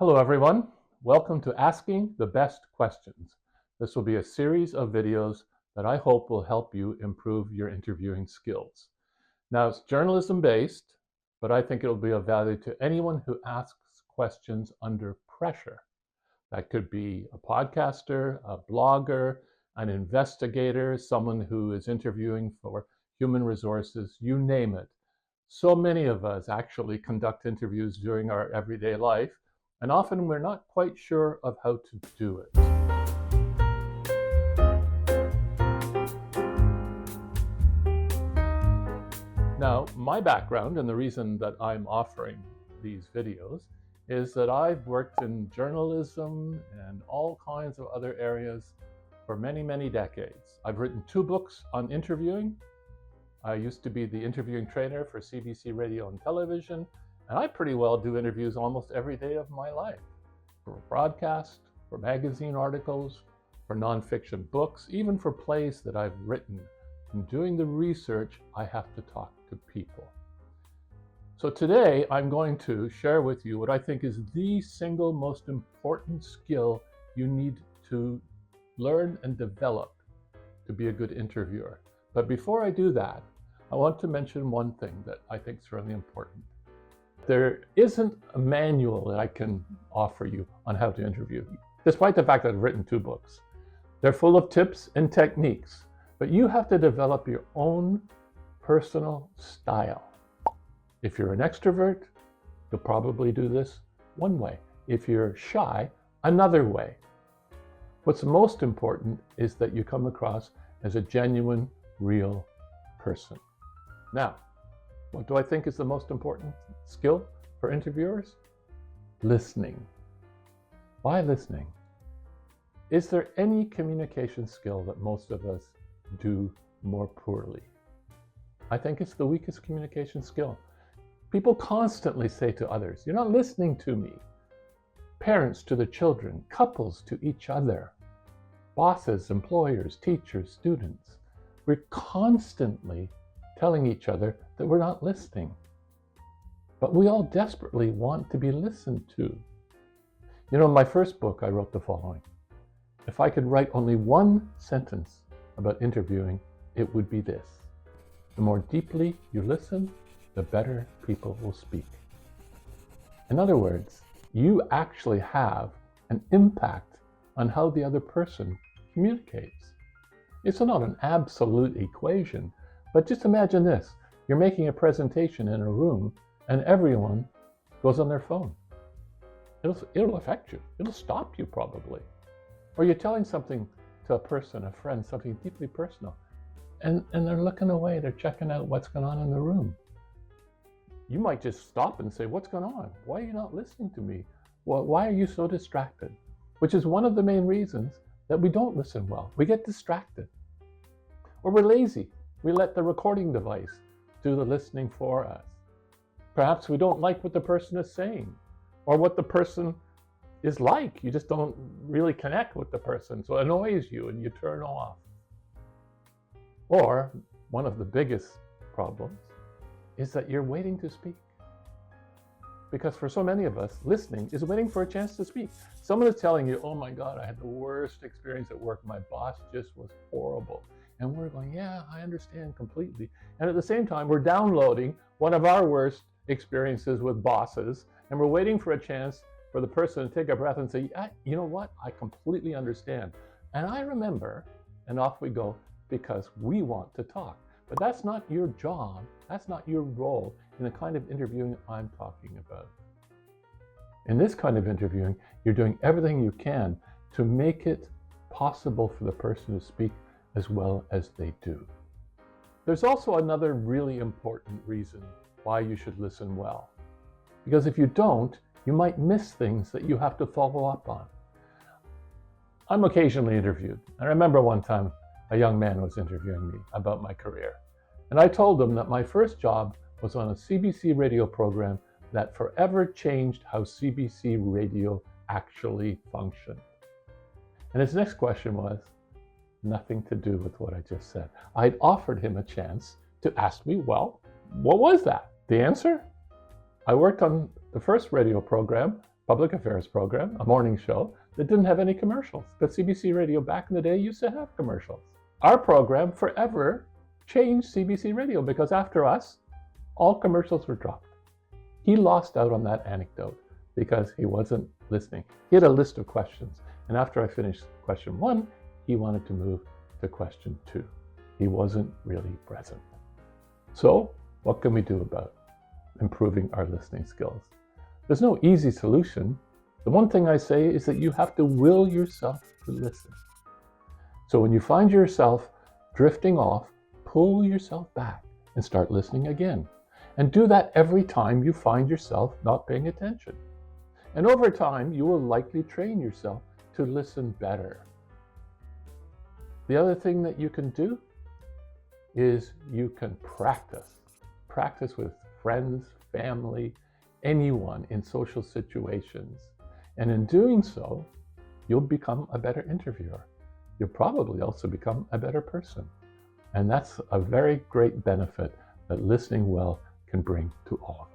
Hello everyone, welcome to Asking the Best Questions. This will be a series of videos that I hope will help you improve your interviewing skills. Now it's journalism based, but I think it'll be of value to anyone who asks questions under pressure. That could be a podcaster, a blogger, an investigator, someone who is interviewing for human resources, you name it. So many of us actually conduct interviews during our everyday life, and often we're not quite sure of how to do it. Now, my background and the reason that I'm offering these videos is that I've worked in journalism and all kinds of other areas for many, many decades. I've written 2 books on interviewing. I used to be the interviewing trainer for CBC Radio and Television, and I pretty well do interviews almost every day of my life, for broadcast, for magazine articles, for nonfiction books, even for plays that I've written. In doing the research, I have to talk to people. So today I'm going to share with you what I think is the single most important skill you need to learn and develop to be a good interviewer. But before I do that, I want to mention one thing that I think is really important. There isn't a manual that I can offer you on how to interview, despite the fact that I've written 2 books. They're full of tips and techniques, but you have to develop your own personal style. If you're an extrovert, you'll probably do this one way. If you're shy, another way. What's most important is that you come across as a genuine, real person. Now, what do I think is the most important skill for interviewers? Listening. Why listening? Is there any communication skill that most of us do more poorly? I think it's the weakest communication skill. People constantly say to others, "You're not listening to me." Parents to their children, couples to each other, bosses, employers, teachers, students. We're constantly telling each other that we're not listening. But we all desperately want to be listened to. You know, in my first book, I wrote the following. If I could write only one sentence about interviewing, it would be this: the more deeply you listen, the better people will speak. In other words, you actually have an impact on how the other person communicates. It's not an absolute equation, but just imagine this. You're making a presentation in a room and everyone goes on their phone. It'll affect you. It'll stop you probably. Or you're telling something to a person, a friend, something deeply personal, and they're looking away, they're checking out what's going on in the room. You might just stop and say, "What's going on? Why are you not listening to me? Well, why are you so distracted?" Which is one of the main reasons that we don't listen well. We get distracted. Or we're lazy. We let the recording device do the listening for us. Perhaps we don't like what the person is saying or what the person is like. You just don't really connect with the person, so it annoys you and you turn off. Or one of the biggest problems is that you're waiting to speak. Because for so many of us, listening is waiting for a chance to speak. Someone is telling you, "Oh my God, I had the worst experience at work. My boss just was horrible." And we're going, "Yeah, I understand completely." And at the same time, we're downloading one of our worst experiences with bosses, and we're waiting for a chance for the person to take a breath and say, "Yeah, you know what? I completely understand. And I remember," and off we go because we want to talk. But that's not your job. That's not your role in the kind of interviewing I'm talking about. In this kind of interviewing, you're doing everything you can to make it possible for the person to speak as well as they do. There's also another really important reason why you should listen well. Because if you don't, you might miss things that you have to follow up on. I'm occasionally interviewed. I remember one time a young man was interviewing me about my career. And I told him that my first job was on a CBC radio program that forever changed how CBC radio actually functioned. And his next question was nothing to do with what I just said. I'd offered him a chance to ask me, well, what was that? The answer? I worked on the first radio program public affairs program, a morning show that didn't have any commercials. But CBC Radio back in the day used to have commercials. Our program forever changed CBC Radio because after us, all commercials were dropped. He lost out on that anecdote because he wasn't listening. He had a list of questions. And after I finished question 1, he wanted to move to question 2. He wasn't really present. So what can we do about improving our listening skills? There's no easy solution. The one thing I say is that you have to will yourself to listen. So when you find yourself drifting off, pull yourself back and start listening again. And do that every time you find yourself not paying attention. And over time, you will likely train yourself to listen better. The other thing that you can do is you can practice. Practice with friends, family, anyone in social situations. And in doing so, you'll become a better interviewer. You'll probably also become a better person. And that's a very great benefit that listening well can bring to all.